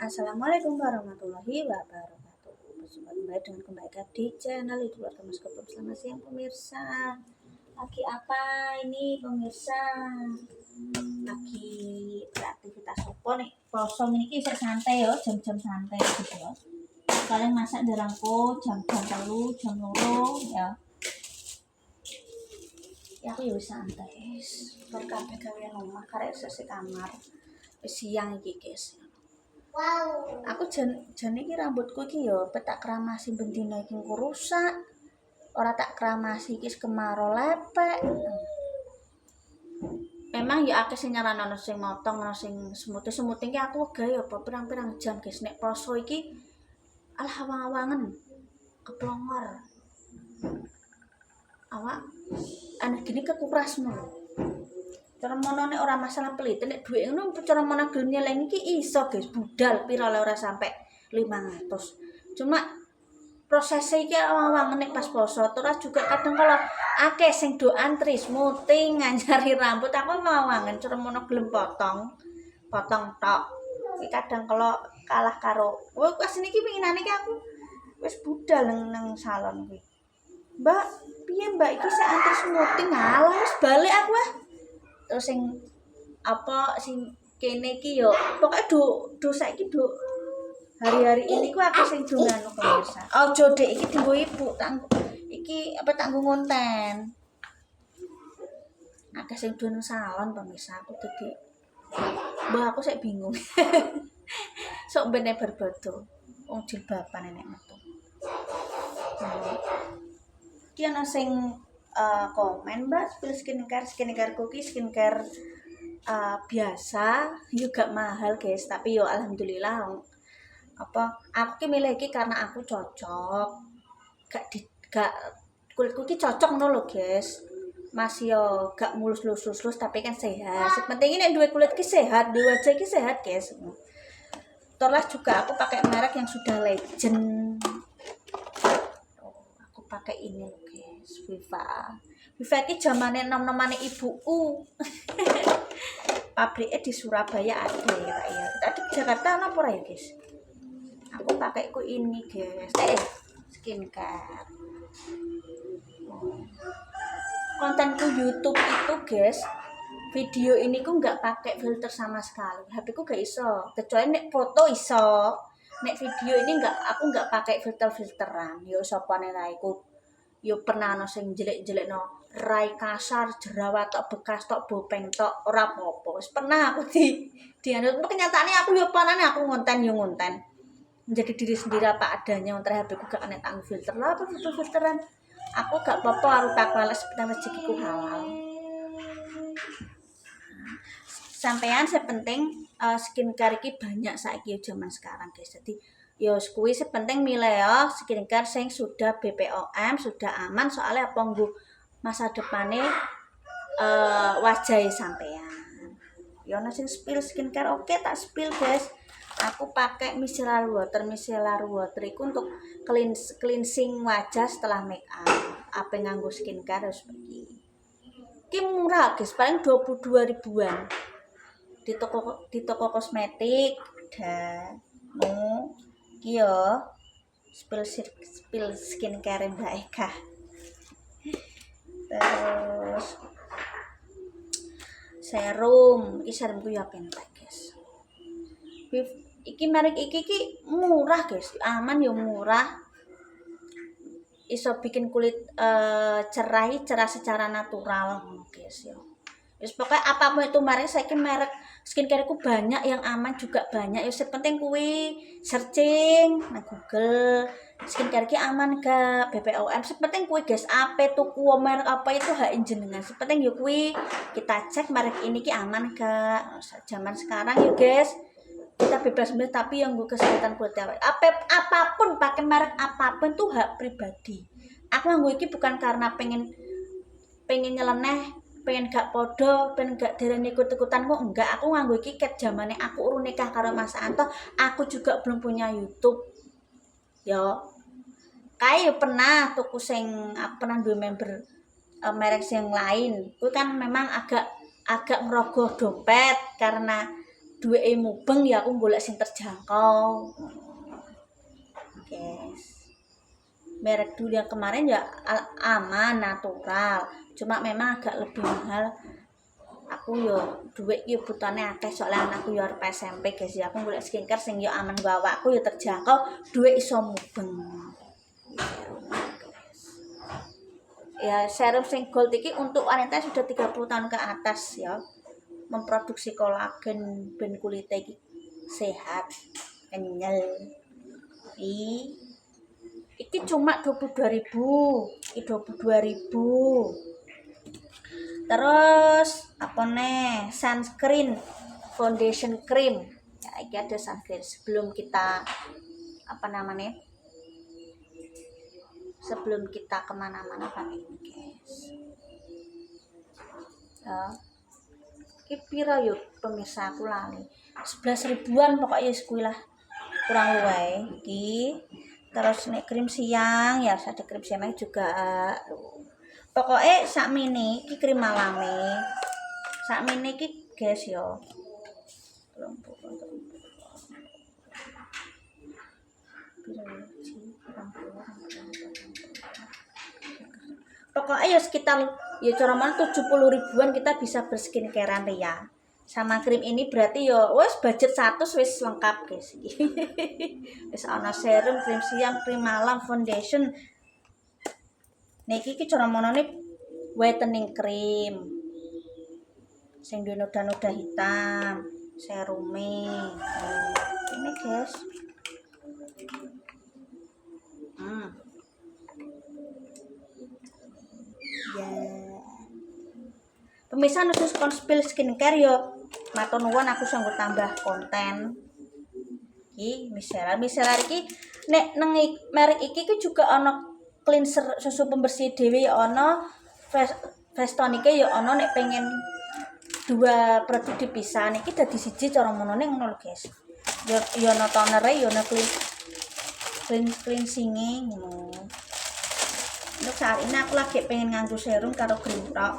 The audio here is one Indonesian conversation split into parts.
Assalamualaikum warahmatullahi wabarakatuh. Berjumpa kembali dengan kebaikan di channel itu keluarga Mas Koplo. Selamat siang pemirsa. Lagi apa ini pemirsa? Lagi beraktivitas apa nih? Kosong ini kisah santai ya, jam-jam santai gitu ya. Kalian masak derangku jam-jam telu, jam loro ya. Ya aku ya santai. Berkabeh kalian omah karek sesi kamar. Siang iki guys. Wow. Aku jan iki rambutku iki ya petak kramasi bendina iki rusak. Ora tak kramasi iki kemarau lepek. Memang ya akeh sing nyaranono sing motong ana sing semute-semute iki aku gawe apa pirang-pirang jam guys nek poso iki alah awang-awangen keplongor. Awak anak gini kekurasmu. Cara mono nek ora masalah pelit nek dhuwit ngono cara mono gelem nyeleng iki iso guys budal pira le ora sampai 500. Cuma prosesnya iki awang nek pas poso terus juga kadang kalau akeh sing do antri smoothing nganyari rambut aku mawangen cara mono gelem potong tok. Iki kadang kalau kalah karo pas niki pinginane iki aku wis budal nang salon kuwi. Mbak, piye Mbak iki sak antri smoothing alah wis balik aku ah. Terus sing apa sing kene iki yo pokoke do saiki do hari-hari ini ku aku sing dongan pemirsa. Ojo dek iki dienggo ibu iki apa tak nggo ngonten. Akeh sing do nang salon pemirsa aku dadi mbah aku sik bingung. Sok bene berbodo wong jilbaban enek metu. Ki ana sing komen Mbak skincare cookie skincare biasa juga mahal guys tapi yo alhamdulillah apa aku ki milih iki karena aku cocok gak kulitku ki cocok ngono lho guys masih yo gak mulus-lus tapi kan sehat sepenting ini duwe kulit ki sehat duwe wajah ki sehat guys terus juga aku pakai merek yang sudah legend aku pakai ini loh guys Viva iki zamane nom-nomane ibuku. Pabriknya di Surabaya ada ya Kak ya. Tadi di Jakarta ana apa ya guys? Aku pakai ku ini guys. Skincare. Kontenku YouTube itu guys, video ini ku nggak pakai filter sama sekali. HP ku gak iso. Kecuali nek foto iso. Nek video ini aku nggak pakai filteran. Yo sopane raiku. Yo pernah ana sing jelek-jelekno rai kasar jerawat tok bekas tok bopeng tok ora apa-apa wis pernah aku dianut kenyataannya aku yo panane aku ngonten menjadi diri sendiri apa adanya untuk HP ku gak kena tanggung filter lah apa filteran aku gak apa-apa harus tak males sebenarnya rezekiku halal sampean sepenting skincare iki banyak saiki zaman sekarang guys jadi yo kuwi sepenting milih ya skincare sing sudah BPOM sudah aman soalnya apa nggo masa depannya wajah sampean. Ya ana sing spill skincare oke tak spill guys. Aku pakai micellar water iku untuk cleansing wajah setelah make up. Apa nganggo skincare harus begini. Ki murah guys, paling 22 ribuan. Di toko kosmetik dan ki yo spill skincare Mbak Eka. Terus serum serumku ya pentek guys iki merek iki murah guys aman ya murah iso bikin kulit cerah secara natural guys ya wis pokoknya apapun itu merek saiki merek skincare ku banyak yang aman juga banyak ya penting kuwi searching nang Google skincare ki aman gak BPOM sepenting kuwi guys apa tuku merek apa itu hak jenengan sepenting yo kuwi kita cek merek ini ki aman gak zaman sekarang yo guys kita bebas milih tapi yang gue kesehatan kulit apapun pakai merek apapun tuh hak pribadi aku nganggo iki bukan karena pengen nyeleneh pengen gak podo pengen gak derene ikut-ikutan kok enggak aku nganggo iki ket zamane aku urung nikah karo Mas Anto aku juga belum punya YouTube yo kayak pernah tuku sing pernah duwe member merek yang lain kuwi kan memang agak ngerogoh dompet karena duweke mubeng ya aku golek sing terjangkau. Guys. Merek dulu yang kemarin ya aman, natural. Cuma memang agak lebih mahal. Aku yo duit yo butane akeh soalnya anakku yo arep SMP guys ya. Aku golek skincare sing yo aman nggo awakku yo terjangkau, duit iso mubeng. Ya serum sing gold iki untuk wanita sudah 30 tahun ke atas ya. Memproduksi kolagen ben kulite iki sehat, kenyal. Iki cuma 22.000. Iki 22.000. Terus apa nih? Sunscreen, foundation cream. Ya, iki ada sunscreen sebelum kita apa namanya? Sebelum kita kemana-mana pakai ini guys. Ya. Iki pira yuk pemirsa aku lali. 11 ribuan pokoknya sekui lah. Kurang luwe iki. Terus nek krim siang ya ada krim siang juga. Pokoknya sakmene iki krim malame. Sakmene iki guys yo. Pokoknya ya sekitar ya cara mana 70 ribuan kita bisa berskincarean ya. Sama krim ini berarti ya wes budget 100 wis lengkap guys. Wis ana serum, krim siang, krim malam, foundation. Niki iki cara monone whitening cream. Sing duwe noda-noda hitam, serume. Ini guys. Ya. Pemirsa nusus konspil skincare yo matur nuwun aku sanggup tambah konten. Iki micellar iki nek nang merek iki juga ana cleanser susu pembersih dhewe ya ana face tonic ya ana nek pengen dua produk dipisah niki dadi siji cara monone ngono lho guys. Ya ana tonere ya ana cleansing-e ngono. Untuk saat ini aku lagi pengen nganggo serum karo cream tok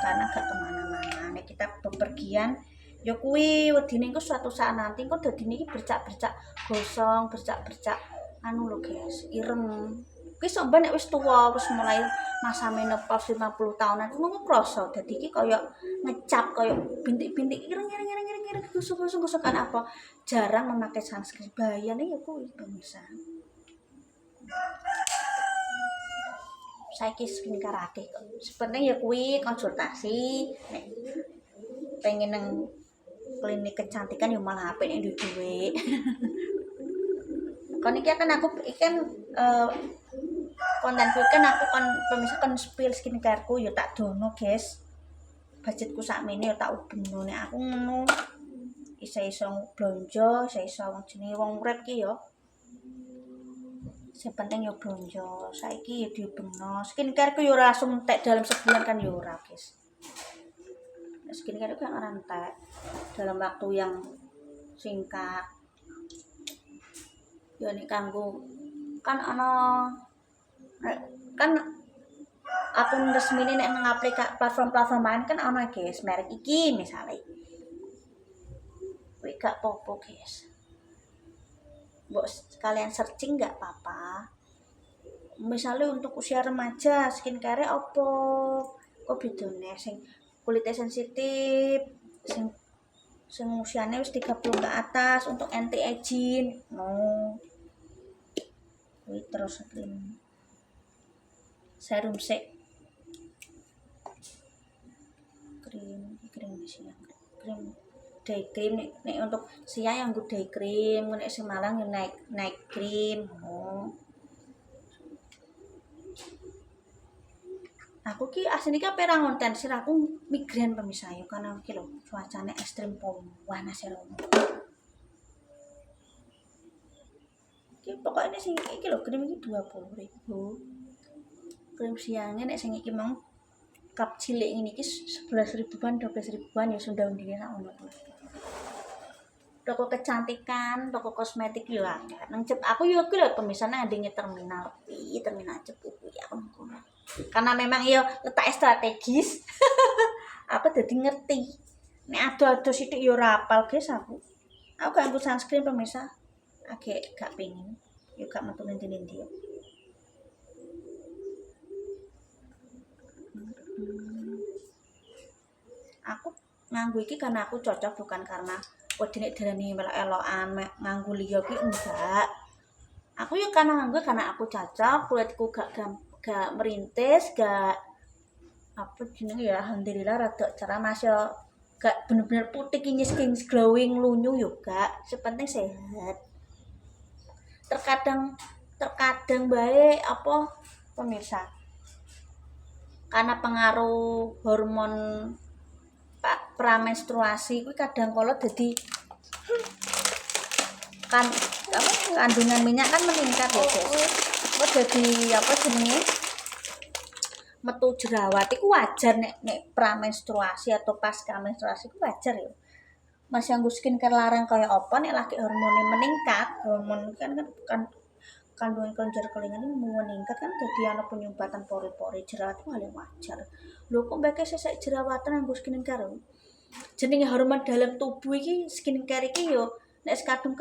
karena gak kemana-mana. Nek kita bepergian ya kuwi wedine engko suatu saat nanti engko dadine iki bercak-bercak gosong, bercak-bercak anu lho guys, ireng. Kuwi sok ben nek wis tuwa, wis mulai masa menopause 50 tahunan ngono kroso. Dadi iki kaya ngecap kaya bintik-bintik ireng gosong-gosong kan apa jarang memakai sunscreen. Bahayane ya kuwi pemirsa. Saiki skincare akeh kok. Sebenarnya ya kuwi konsultasi nek pengen nang klinik kecantikan ya malah apik nek duwe. Kon iki kan aku ikan kontenku kan aku kon pemirsa kon spill skincareku ya tak dono guys. Budgetku sakmene ya tak ubeno nek aku ngono. Iso blonjo, iso wong jenenge wong urip ki ya. Sing penting yo blonjo. Saiki yo diubengno. Skincare ku yo ora langsung entek dalam sebulan kan yo ora, guys. Skincare ku kan ora entek dalam waktu yang singkat. Yo nek kanggo kan ana kan akun resmine nek nang aplikasi platform-platform lain kan ana guys, merek iki misalnya. Kuwi gak popo guys. Mbok kalian searching nggak apa-apa. Misalnya untuk usia remaja skincare apa kok bedone sing kulitnya sensitif sing usianya wis 30 ke atas untuk anti aging kuwi terus serum sik krim siang krim day cream nek untuk siang yang gue day cream nek sing malang yang naik cream aku ki asline ki ape ra ngonten sir aku migrain pemirsa yo karena iki lho cuacane ekstrem panas ya lho iki pokoknya sing iki lho krim iki 20.000 krim siangnya nek sing iki mau cup cilik ini ki 11 ribuan 12 ribuan ya sudah undine sak ngono toko kecantikan, toko kosmetik yo akeh. Nang Cep aku yo ki lho pemirsa nang ndinge terminal Cepu ya karena memang yo letak strategis apa dadi ngerti Nek ado-ado sithik yo ora apal guys aku. Aku gak nggo sunscreen pemirsa. Agak gak pengen. Yo gak metu ngendi-endi yo. Aku nganggo iki karena aku cocok bukan karena wedine darani melok-elokan nganggo liya kuwi enggak. Aku ya karena nganggo karena aku cocok, kulitku gak merintis, gak apa jenenge ya alhamdulillah rada cerah Mas yo. Gak bener-bener putih ki skin glowing lunyu yo gak, sepenting sehat. Terkadang baik apa pemirsa. Karena pengaruh hormon pramenstruasi kuwi kadang kala dadi kan apa kandungan minyak kan meningkat ya guys. Kok dadi apa jenenge metu jerawat iku wajar nek pramenstruasi atau pasca menstruasi iku wajar ya. Mas yang skincare larang kaya apa nek lagi hormonnya meningkat, hormon kan kandungan kelenjar kelingan ini meningkat kan dadi ana penyumbatan pori-pori jerawat itu hal yang wajar. Lho kok mbake sesek jerawatan nganggo skincare? Jenenge hormon dalam tubuh iki skincare iki yo nek kadung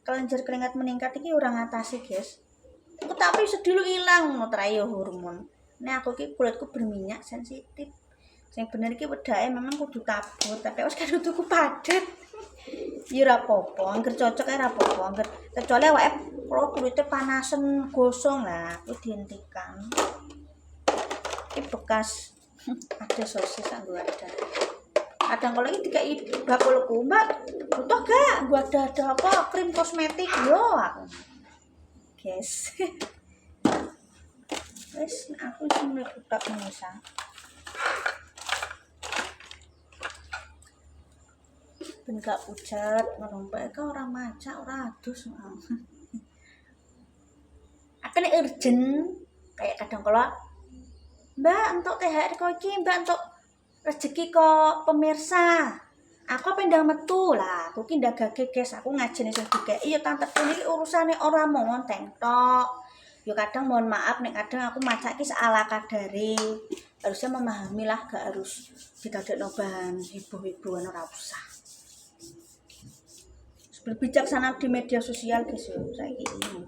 kelenjar kelingat meningkat iki ora ngatasi, guys. Aku tapi sedulu ilang ngono trae hormon. Nek aku ki kulitku berminyak sensitif. Sing bener iki wedake memang kudu tabur, tapi wis kadung tuku padet. Ya ora apa-apa, angger cocok ae ora apa-apa, angger kecuali awake kalau kulitnya panasen gosong lah, aku dihentikan. Ini bekas ada sosis anggo ada. Kadang kalau ini dikai bakulku, Mbak, butuh gak? Gua ada apa? Krim kosmetik yo aku. Guys. Wes aku cuma buka pemirsa. Ben gak pucat, ngerompek ka ora macak, ora adus. Aku nek urgent kayak kadang kala Mbak entuk THR kok iki, Mbak entuk rezeki kok pemirsa. Aku pendang metu lah, aku ki ndagake guys, aku ngajeni sing dikeki ya tanteku iki urusane ora mongonteng tok. Ya kadang mohon maaf nek kadang aku macak ki seala kadare. Harusnya memahami lah, gak harus didadekno bahan heboh-hebohan ora usah. Berbijaksana di media sosial guys yo saiki ini.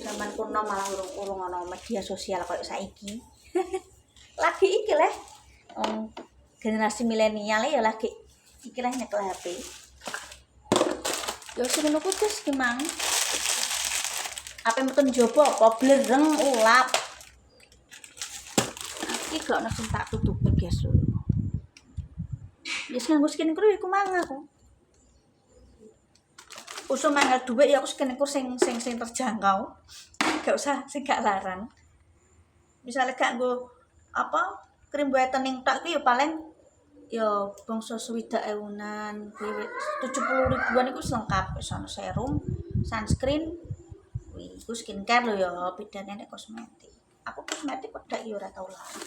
Zaman kuno malah urung ana media sosial koyo saiki. Lagi iki leh. Generasi milenial ya lagi iki leh nyekel HP. Yo sing ngono kuwi Gus gimang. Apa mboten jopo apa blereng ulap. Iki gak ono sing tak tutupi guys. Wis nganggo skincare iku mang aku. Usum manggal dhuwit ya aku skincare sing terjangkau. Gak usah sing gak larang. Misalnya gak nggo apa krim whitening tok iki ya paling ya bangsa 60.000-an, 70 ribuan iku lengkap wis ana serum, sunscreen, kuwi iku skincare lho ya, bedane nek kosmetik. Aku kosmetik pedak ya ora tau larang.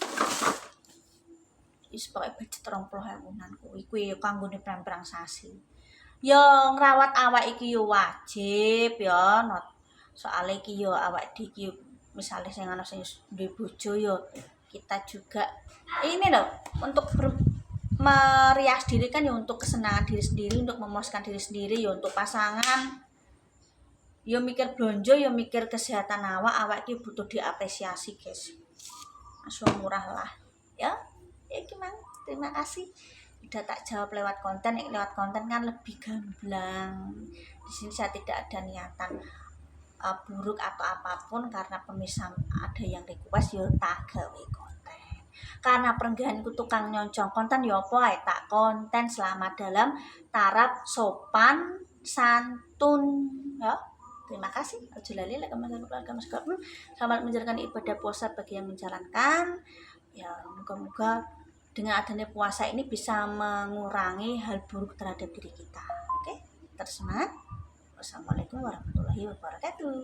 Wis pokoke budget 20.000-an kuwi kanggone perang sasi. Ya ngrawat awak iki yo wajib ya, soalnya iki yo awak iki misalnya sing ana sing duwe bojo yo kita juga ini loh untuk merias diri kan ya untuk kesenangan diri sendiri, untuk memuaskan diri sendiri ya untuk pasangan. Yo mikir blonjo, yo mikir kesehatan awak iki butuh diapresiasi, guys. Langsung murah lah. Ya gimana? Terima kasih. Udah tak jawab lewat konten. Lewat konten kan lebih gamblang. Di sini saya tidak ada niatan buruk atau apapun karena pemirsa ada yang request yo tak gawe konten. Karena perenggahanku tukang nyoncong konten yo apa ae tak konten selama dalam taraf sopan santun ya. Terima kasih. Ojo lali like keluarga selamat menjalankan ibadah puasa bagi yang menjalankan. Ya, moga-moga dengan adanya puasa ini bisa mengurangi hal buruk terhadap diri kita. Oke, tersemangat. Wassalamualaikum warahmatullahi wabarakatuh.